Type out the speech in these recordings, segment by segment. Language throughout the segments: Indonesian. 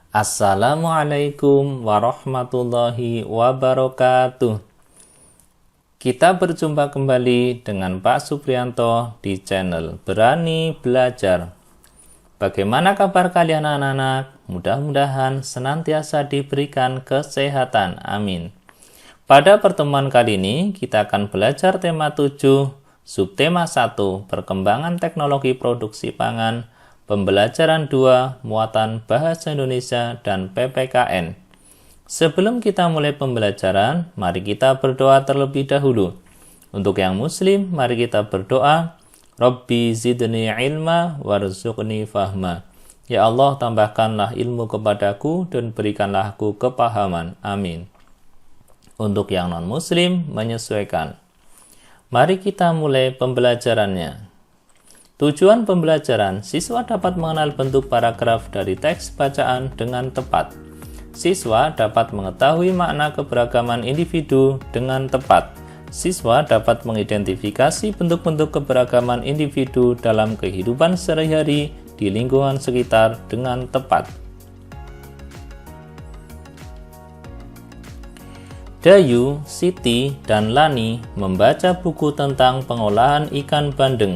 Assalamualaikum warahmatullahi wabarakatuh. Kita berjumpa kembali dengan Pak Supriyanto di channel Berani Belajar. Bagaimana kabar kalian anak-anak? Mudah-mudahan senantiasa diberikan kesehatan. Amin. Pada pertemuan kali ini kita akan belajar tema 7, subtema 1, perkembangan teknologi produksi pangan, pembelajaran 2, muatan bahasa Indonesia dan PPKN. Sebelum kita mulai pembelajaran, mari kita berdoa terlebih dahulu. Untuk yang muslim, mari kita berdoa, Rabbi zidni ilma warzuqni fahma. Ya Allah, tambahkanlah ilmu kepadaku dan berikanlah aku kepahaman. Amin. Untuk yang non-muslim, menyesuaikan. Mari kita mulai pembelajarannya. Tujuan pembelajaran, siswa dapat mengenal bentuk paragraf dari teks bacaan dengan tepat. Siswa dapat mengetahui makna keberagaman individu dengan tepat. Siswa dapat mengidentifikasi bentuk-bentuk keberagaman individu dalam kehidupan sehari-hari di lingkungan sekitar dengan tepat. Dayu, Siti, dan Lani membaca buku tentang pengolahan ikan bandeng.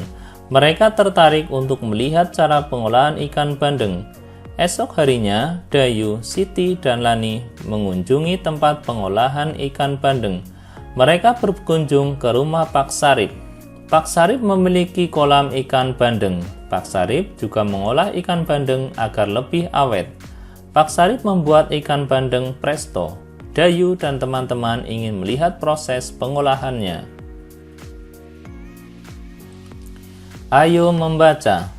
Mereka tertarik untuk melihat cara pengolahan ikan bandeng. Esok harinya, Dayu, Siti, dan Lani mengunjungi tempat pengolahan ikan bandeng. Mereka berkunjung ke rumah Pak Sarip. Pak Sarip memiliki kolam ikan bandeng. Pak Sarip juga mengolah ikan bandeng agar lebih awet. Pak Sarip membuat ikan bandeng presto. Dayu dan teman-teman ingin melihat proses pengolahannya. Ayo membaca.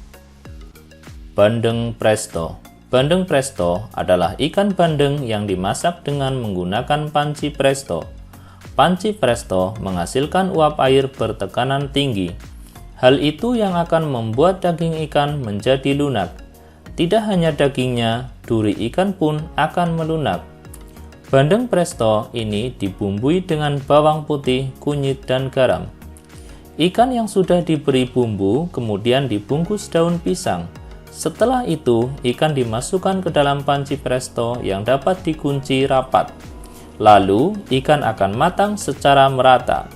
Bandeng presto. Bandeng presto adalah ikan bandeng yang dimasak dengan menggunakan panci presto. Panci presto menghasilkan uap air bertekanan tinggi. Hal itu yang akan membuat daging ikan menjadi lunak. Tidak hanya dagingnya, duri ikan pun akan melunak. Bandeng presto ini dibumbui dengan bawang putih, kunyit, dan garam. Ikan yang sudah diberi bumbu kemudian dibungkus daun pisang. Setelah itu, ikan dimasukkan ke dalam panci presto yang dapat dikunci rapat. Lalu, ikan akan matang secara merata.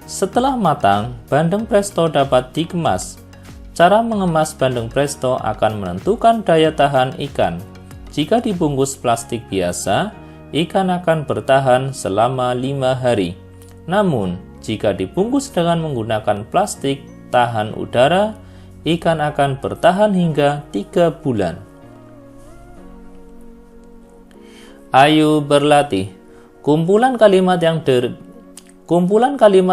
Setelah matang, bandeng presto dapat dikemas. Cara mengemas bandeng presto akan menentukan daya tahan ikan. Jika dibungkus plastik biasa, ikan akan bertahan selama 5 hari. Namun, jika dibungkus dengan menggunakan plastik tahan udara, ikan akan bertahan hingga 3 bulan. Ayo berlatih. Kumpulan kalimat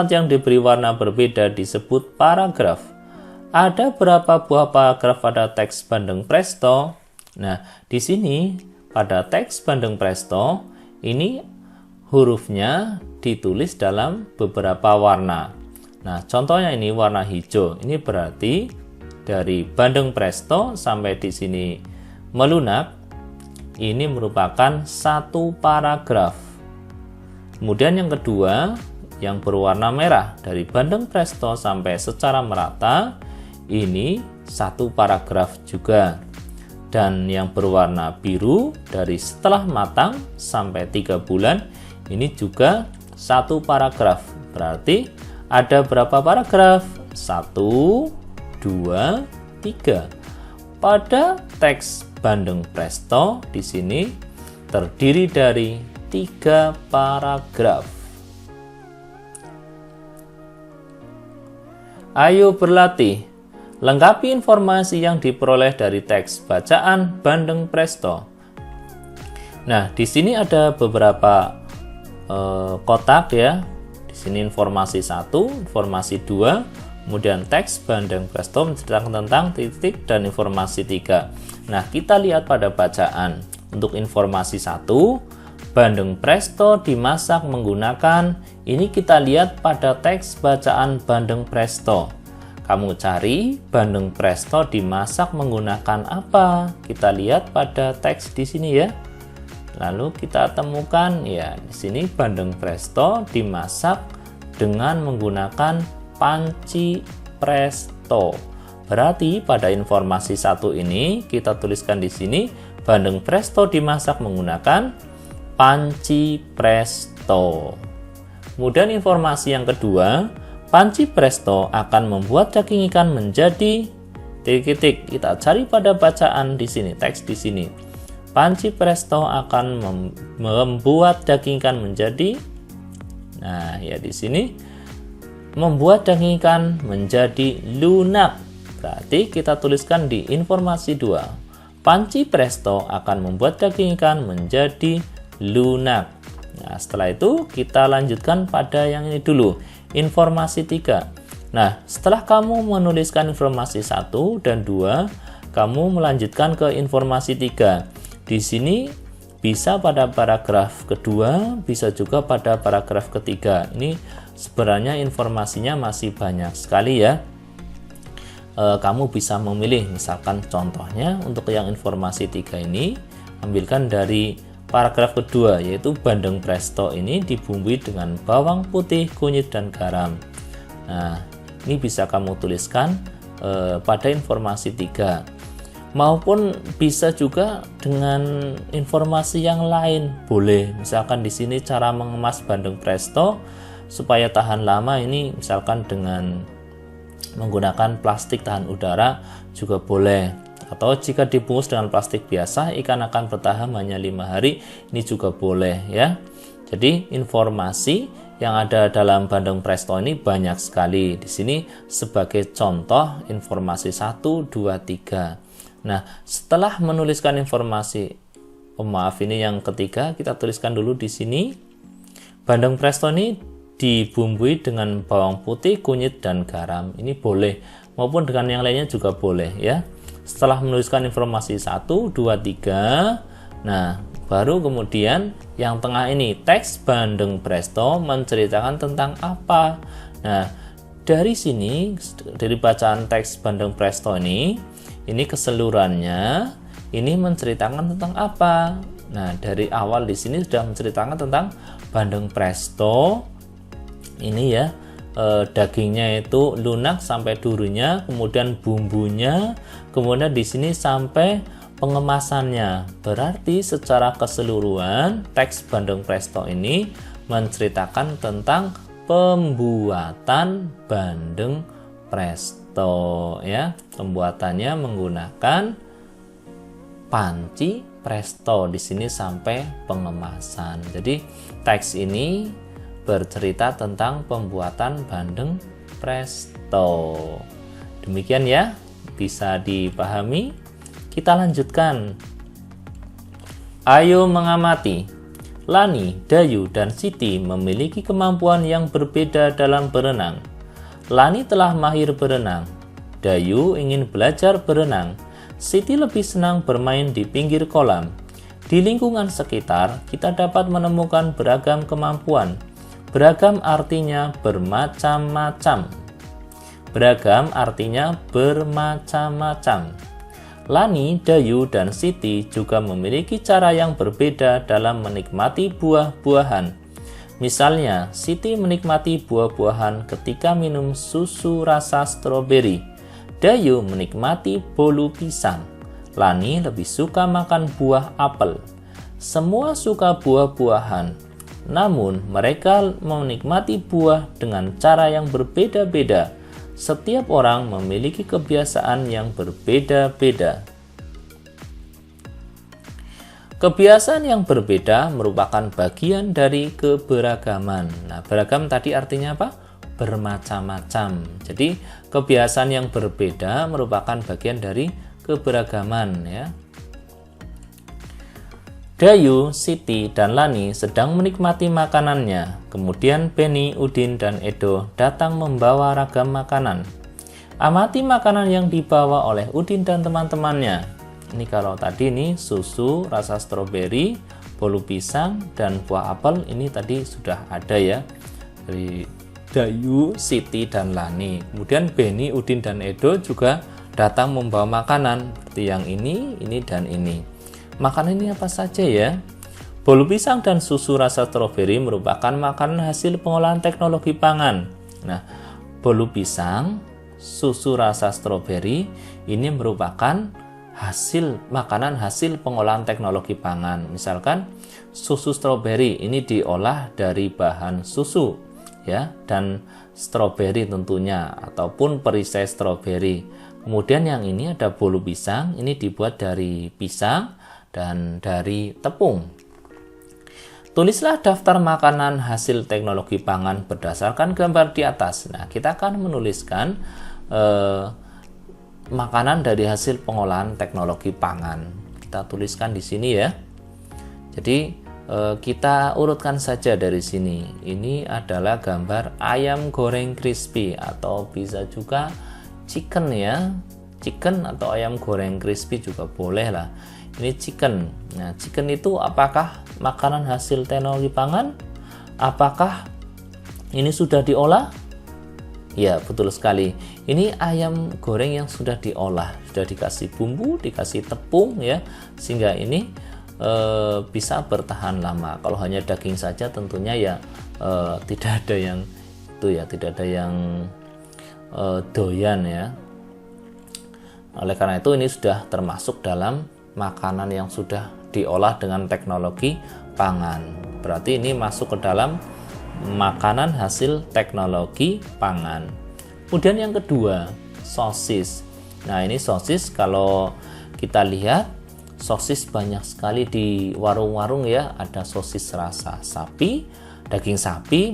yang diberi warna berbeda disebut paragraf. Ada berapa buah paragraf pada teks bandeng presto? Nah, di sini pada teks bandeng presto ini hurufnya ditulis dalam beberapa warna. Nah, contohnya ini warna hijau. Ini berarti dari bandeng presto sampai di sini melunak. Ini merupakan satu paragraf. Kemudian yang kedua, yang berwarna merah dari bandeng presto sampai secara merata, ini satu paragraf juga. Dan yang berwarna biru dari setelah matang sampai 3 bulan, ini juga satu paragraf. Berarti ada berapa paragraf? 1, 2, 3. Pada teks bandeng presto di sini terdiri dari 3 paragraf. Ayo berlatih. Lengkapi informasi yang diperoleh dari teks bacaan bandeng presto. Nah, di sini ada beberapa kotak ya. Di sini informasi 1, informasi 2, kemudian teks bandeng presto menceritakan tentang titik dan informasi 3. Nah, kita lihat pada bacaan. Untuk informasi 1, bandeng presto dimasak menggunakan, ini kita lihat pada teks bacaan bandeng presto. Kamu cari bandeng presto dimasak menggunakan apa? Kita lihat pada teks di sini ya. Lalu kita temukan ya di sini bandeng presto dimasak dengan menggunakan panci presto. Berarti pada informasi 1 ini kita tuliskan di sini bandeng presto dimasak menggunakan panci presto. Kemudian informasi yang kedua, panci presto akan membuat daging ikan menjadi titik-titik. Kita cari pada bacaan di sini, teks di sini. Panci presto akan membuat daging ikan menjadi, nah ya di sini, membuat daging ikan menjadi lunak. Berarti kita tuliskan di informasi 2. Panci presto akan membuat daging ikan menjadi lunak. Nah, setelah itu kita lanjutkan pada yang ini dulu, informasi 3. Nah, setelah kamu menuliskan informasi 1 dan 2, kamu melanjutkan ke informasi 3. Di sini bisa pada paragraf kedua, bisa juga pada paragraf ketiga. Ini sebenarnya informasinya masih banyak sekali ya. Kamu bisa memilih, misalkan contohnya untuk yang informasi 3 ini, ambilkan dari paragraf kedua, yaitu bandeng presto ini dibumbui dengan bawang putih, kunyit, dan garam. Nah, ini bisa kamu tuliskan pada informasi 3. Maupun bisa juga dengan informasi yang lain, boleh. Misalkan di sini cara mengemas bandeng presto supaya tahan lama, ini misalkan dengan menggunakan plastik tahan udara juga boleh. Atau jika dibungkus dengan plastik biasa, ikan akan bertahan hanya 5 hari, ini juga boleh ya. Jadi informasi yang ada dalam bandeng presto ini banyak sekali. Di sini sebagai contoh informasi 1, 2, 3. Nah, setelah menuliskan informasi, ini yang ketiga, kita tuliskan dulu di sini. Bandeng presto ini dibumbui dengan bawang putih, kunyit, dan garam. Ini boleh, maupun dengan yang lainnya juga boleh ya. Setelah menuliskan informasi 1, 2, 3, nah baru kemudian yang tengah ini, teks bandeng presto menceritakan tentang apa. Nah, dari sini, dari bacaan teks bandeng presto ini keseluruhannya ini menceritakan tentang apa. Nah, dari awal di sini sudah menceritakan tentang bandeng presto ini ya, dagingnya itu lunak sampai durinya, kemudian bumbunya, kemudian di sini sampai pengemasannya. Berarti secara keseluruhan teks bandeng presto ini menceritakan tentang pembuatan bandeng presto ya. Pembuatannya menggunakan panci presto, di sini sampai pengemasan. Jadi teks ini bercerita tentang pembuatan bandeng presto. Demikian ya, bisa dipahami. Kita lanjutkan. Ayo mengamati. Lani, Dayu, dan Siti memiliki kemampuan yang berbeda dalam berenang. Lani telah mahir berenang. Dayu ingin belajar berenang. Siti lebih senang bermain di pinggir kolam. Di lingkungan sekitar, kita dapat menemukan beragam kemampuan. Beragam artinya bermacam-macam. Beragam artinya bermacam-macam. Lani, Dayu, dan Siti juga memiliki cara yang berbeda dalam menikmati buah-buahan. Misalnya, Siti menikmati buah-buahan ketika minum susu rasa stroberi. Dayu menikmati bolu pisang. Lani lebih suka makan buah apel. Semua suka buah-buahan. Namun, mereka menikmati buah dengan cara yang berbeda-beda. Setiap orang memiliki kebiasaan yang berbeda-beda. Kebiasaan yang berbeda merupakan bagian dari keberagaman. Nah, beragam tadi artinya apa? Bermacam-macam. Jadi, kebiasaan yang berbeda merupakan bagian dari keberagaman ya. Dayu, Siti, dan Lani sedang menikmati makanannya. Kemudian Beni, Udin, dan Edo datang membawa ragam makanan. Amati makanan yang dibawa oleh Udin dan teman-temannya. Ini kalau tadi ini susu rasa stroberi, bolu pisang, dan buah apel. Ini tadi sudah ada ya. Dari Dayu, Siti, dan Lani. Kemudian Beni, Udin, dan Edo juga datang membawa makanan. Seperti yang ini, dan ini. Makanan ini apa saja ya? Bolu pisang dan susu rasa stroberi merupakan makanan hasil pengolahan teknologi pangan. Nah, bolu pisang, susu rasa stroberi ini merupakan makanan hasil pengolahan teknologi pangan. Misalkan susu stroberi ini diolah dari bahan susu ya, dan stroberi tentunya, ataupun perisai stroberi. Kemudian yang ini ada bolu pisang, ini dibuat dari pisang dan dari tepung. Tulislah daftar makanan hasil teknologi pangan berdasarkan gambar di atas. Nah, kita akan menuliskan makanan dari hasil pengolahan teknologi pangan. Kita tuliskan di sini ya. Jadi kita urutkan saja dari sini. Ini adalah gambar ayam goreng crispy, atau bisa juga chicken ya. Chicken atau ayam goreng crispy juga boleh lah. Ini chicken. Nah, chicken itu apakah makanan hasil teknologi pangan? Apakah ini sudah diolah? Ya, betul sekali. Ini ayam goreng yang sudah diolah, sudah dikasih bumbu, dikasih tepung ya, sehingga ini bisa bertahan lama. Kalau hanya daging saja tentunya ya tidak ada yang itu ya, tidak ada yang doyan ya. Oleh karena itu ini sudah termasuk dalam makanan yang sudah diolah dengan teknologi pangan. Berarti ini masuk ke dalam makanan hasil teknologi pangan. Kemudian yang kedua, sosis. Nah, ini sosis, kalau kita lihat sosis banyak sekali di warung-warung ya. Ada sosis rasa sapi, daging sapi,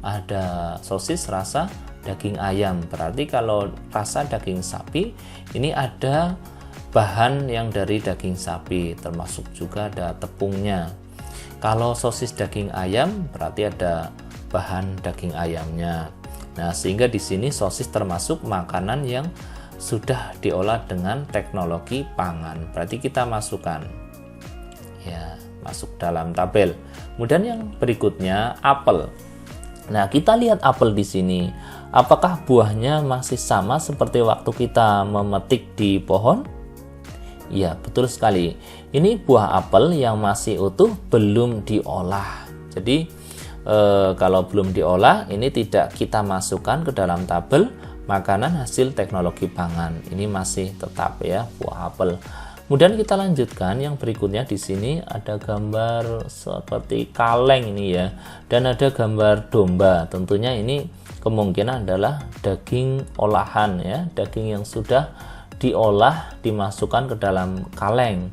ada sosis rasa daging ayam. Berarti kalau rasa daging sapi ini ada bahan yang dari daging sapi, termasuk juga ada tepungnya. Kalau sosis daging ayam berarti ada bahan daging ayamnya. Nah, sehingga di sini sosis termasuk makanan yang sudah diolah dengan teknologi pangan. Berarti kita masukkan ya, masuk dalam tabel. Kemudian yang berikutnya apel. Nah, kita lihat apel di sini. Apakah buahnya masih sama seperti waktu kita memetik di pohon? Ya, betul sekali. Ini buah apel yang masih utuh, belum diolah. Jadi kalau belum diolah, ini tidak kita masukkan ke dalam tabel makanan hasil teknologi pangan. Ini masih tetap ya, buah apel. Kemudian kita lanjutkan yang berikutnya. Di sini ada gambar seperti kaleng ini ya, dan ada gambar domba. Tentunya ini kemungkinan adalah daging olahan ya, daging yang sudah diolah dimasukkan ke dalam kaleng.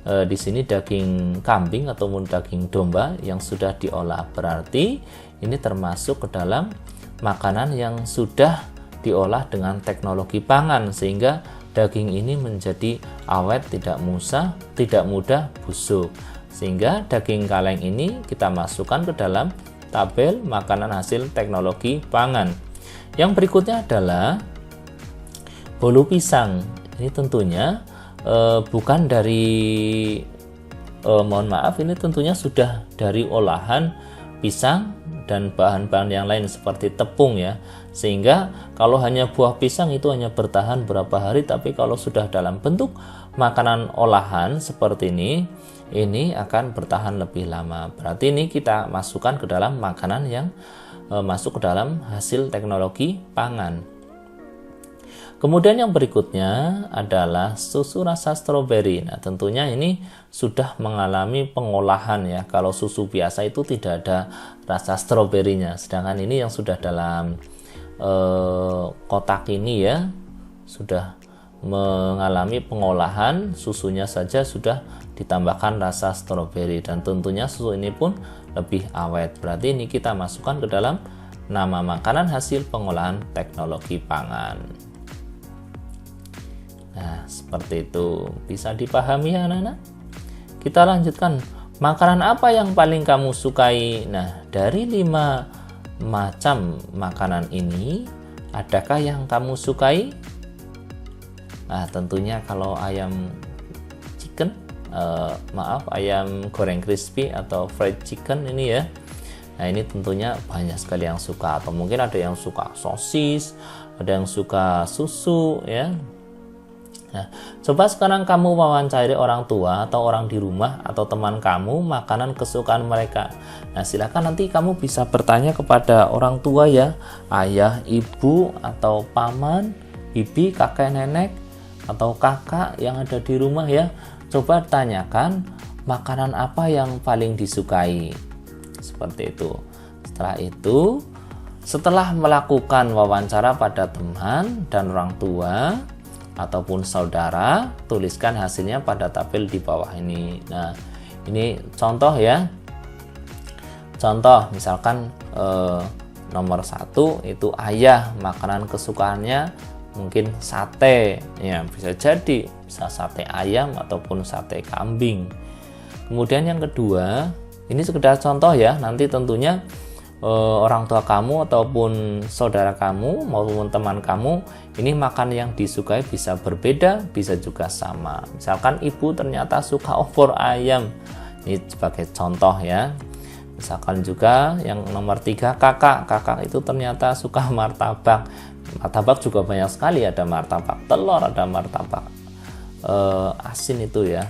Di sini daging kambing ataupun daging domba yang sudah diolah. Berarti ini termasuk ke dalam makanan yang sudah diolah dengan teknologi pangan, sehingga daging ini menjadi awet, tidak mudah busuk. Sehingga daging kaleng ini kita masukkan ke dalam tabel makanan hasil teknologi pangan. Yang berikutnya adalah bolu pisang. Ini tentunya bukan dari ini tentunya sudah dari olahan pisang dan bahan-bahan yang lain seperti tepung ya. Sehingga kalau hanya buah pisang itu hanya bertahan berapa hari, tapi kalau sudah dalam bentuk makanan olahan seperti ini akan bertahan lebih lama. Berarti ini kita masukkan ke dalam makanan yang masuk ke dalam hasil teknologi pangan. Kemudian yang berikutnya adalah susu rasa stroberi. Nah, tentunya ini sudah mengalami pengolahan ya. Kalau susu biasa itu tidak ada rasa stroberinya. Sedangkan ini yang sudah dalam kotak ini ya, sudah mengalami pengolahan, susunya saja sudah ditambahkan rasa stroberi, dan tentunya susu ini pun lebih awet. Berarti ini kita masukkan ke dalam nama makanan hasil pengolahan teknologi pangan. Nah, seperti itu. Bisa dipahami ya anak-anak? Kita lanjutkan. Makanan apa yang paling kamu sukai? Nah, dari 5 macam makanan ini, adakah yang kamu sukai? Nah, tentunya kalau ayam chicken, ayam goreng crispy atau fried chicken ini ya. Nah, ini tentunya banyak sekali yang suka. Atau mungkin ada yang suka sosis, ada yang suka susu ya. Nah, coba sekarang kamu wawancari orang tua atau orang di rumah atau teman kamu makanan kesukaan mereka. Nah, silakan nanti kamu bisa bertanya kepada orang tua ya, ayah, ibu, atau paman, bibi, kakek, nenek, atau kakak yang ada di rumah ya, coba tanyakan makanan apa yang paling disukai. Seperti itu. Setelah melakukan wawancara pada teman dan orang tua ataupun saudara, tuliskan hasilnya pada tabel di bawah ini. Nah, ini contoh ya. Contoh misalkan nomor 1 itu ayah, makanan kesukaannya mungkin sate ya, bisa jadi bisa sate ayam ataupun sate kambing. Kemudian yang kedua, ini sekedar contoh ya, nanti tentunya orang tua kamu ataupun saudara kamu maupun teman kamu ini makan yang disukai bisa berbeda, bisa juga sama. Misalkan ibu ternyata suka opor ayam, ini sebagai contoh ya. Misalkan juga yang nomor 3 kakak itu ternyata suka martabak. Martabak juga banyak sekali, ada martabak telur, ada martabak asin itu ya,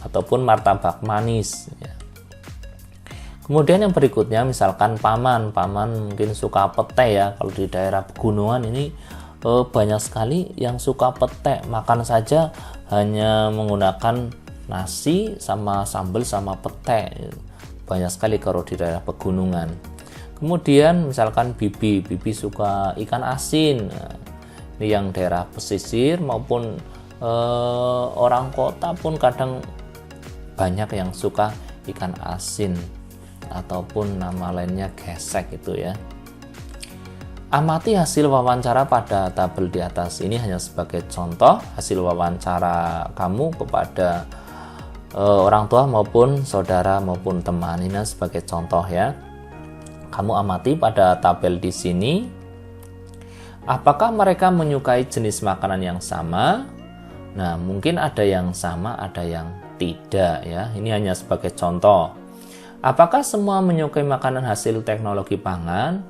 ataupun martabak manis ya. Kemudian yang berikutnya misalkan paman mungkin suka pete ya. Kalau di daerah pegunungan ini banyak sekali yang suka pete, makan saja hanya menggunakan nasi sama sambal sama pete. Banyak sekali kalau di daerah pegunungan. Kemudian misalkan bibi suka ikan asin. Nah, ini yang daerah pesisir maupun orang kota pun kadang banyak yang suka ikan asin ataupun nama lainnya gesek itu ya. Amati hasil wawancara pada tabel di atas. Ini hanya sebagai contoh hasil wawancara kamu kepada orang tua maupun saudara maupun teman. Ini sebagai contoh ya. Kamu amati pada tabel di sini, apakah mereka menyukai jenis makanan yang sama? Nah, mungkin ada yang sama, ada yang tidak ya. Ini hanya sebagai contoh. Apakah semua menyukai makanan hasil teknologi pangan?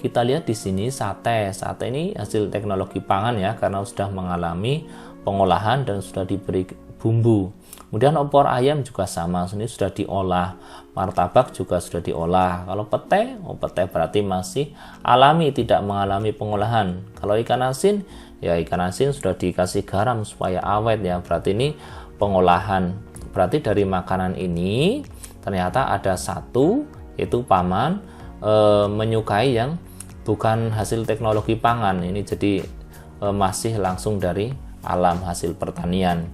Kita lihat di sini sate. Sate ini hasil teknologi pangan ya, karena sudah mengalami pengolahan dan sudah diberi bumbu. Kemudian opor ayam juga sama, ini sudah diolah. Martabak juga sudah diolah. Kalau pete, pete berarti masih alami, tidak mengalami pengolahan. Kalau ikan asin, ya ikan asin sudah dikasih garam supaya awet ya, berarti ini pengolahan. Berarti dari makanan ini ternyata ada satu, yaitu paman menyukai yang bukan hasil teknologi pangan. Ini jadi masih langsung dari alam hasil pertanian.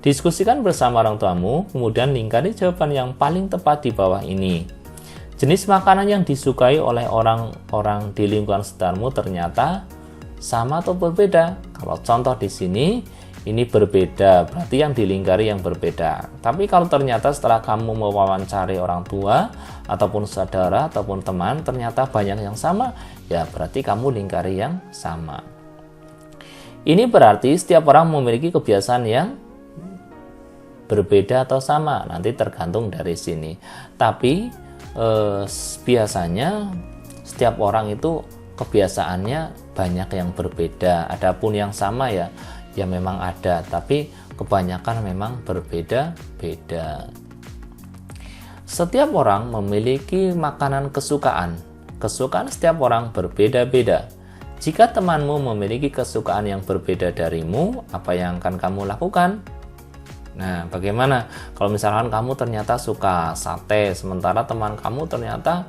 Diskusikan bersama orang tuamu, kemudian lingkari jawaban yang paling tepat di bawah ini. Jenis makanan yang disukai oleh orang-orang di lingkungan sekitarmu ternyata sama atau berbeda. Kalau contoh di sini, ini berbeda, berarti yang dilingkari yang berbeda. Tapi kalau ternyata setelah kamu mewawancari orang tua, ataupun saudara, ataupun teman, ternyata banyak yang sama, ya berarti kamu lingkari yang sama. Ini berarti setiap orang memiliki kebiasaan yang berbeda atau sama, nanti tergantung dari sini. Tapi biasanya setiap orang itu kebiasaannya banyak yang berbeda. Adapun yang sama ya memang ada, tapi kebanyakan memang berbeda-beda. Setiap orang memiliki makanan kesukaan. Kesukaan setiap orang berbeda-beda. Jika temanmu memiliki kesukaan yang berbeda darimu, apa yang akan kamu lakukan? Nah, bagaimana kalau misalkan kamu ternyata suka sate, sementara teman kamu ternyata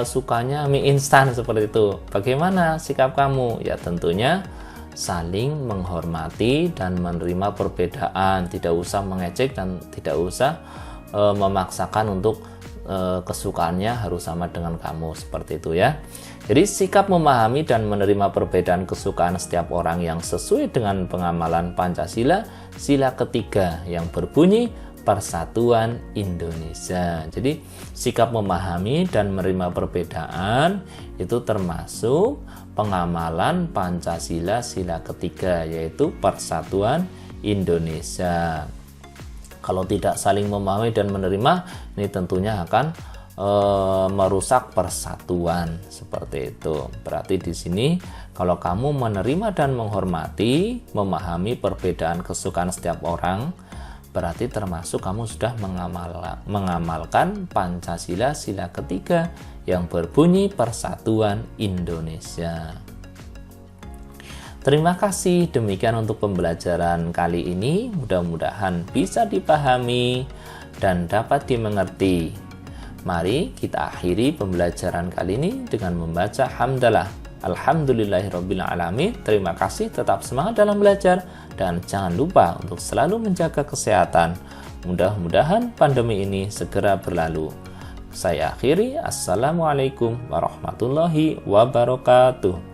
sukanya mie instan seperti itu. Bagaimana sikap kamu? Ya tentunya saling menghormati dan menerima perbedaan. Tidak usah mengejek dan tidak usah memaksakan untuk kesukaannya harus sama dengan kamu, seperti itu ya. Jadi sikap memahami dan menerima perbedaan kesukaan setiap orang yang sesuai dengan pengamalan Pancasila, sila ketiga yang berbunyi Persatuan Indonesia. Jadi sikap memahami dan menerima perbedaan itu termasuk pengamalan Pancasila sila ketiga, yaitu Persatuan Indonesia. Kalau tidak saling memahami dan menerima, ini tentunya akan merusak persatuan, seperti itu. Berarti di sini kalau kamu menerima dan menghormati, memahami perbedaan kesukaan setiap orang, berarti termasuk kamu sudah mengamalkan Pancasila sila ketiga yang berbunyi Persatuan Indonesia. Terima kasih, demikian untuk pembelajaran kali ini. Mudah-mudahan bisa dipahami dan dapat dimengerti. Mari kita akhiri pembelajaran kali ini dengan membaca hamdalah. Alhamdulillahirrabbilalamin. Terima kasih, tetap semangat dalam belajar dan jangan lupa untuk selalu menjaga kesehatan. Mudah-mudahan pandemi ini segera berlalu. Saya akhiri. Assalamualaikum warahmatullahi wabarakatuh.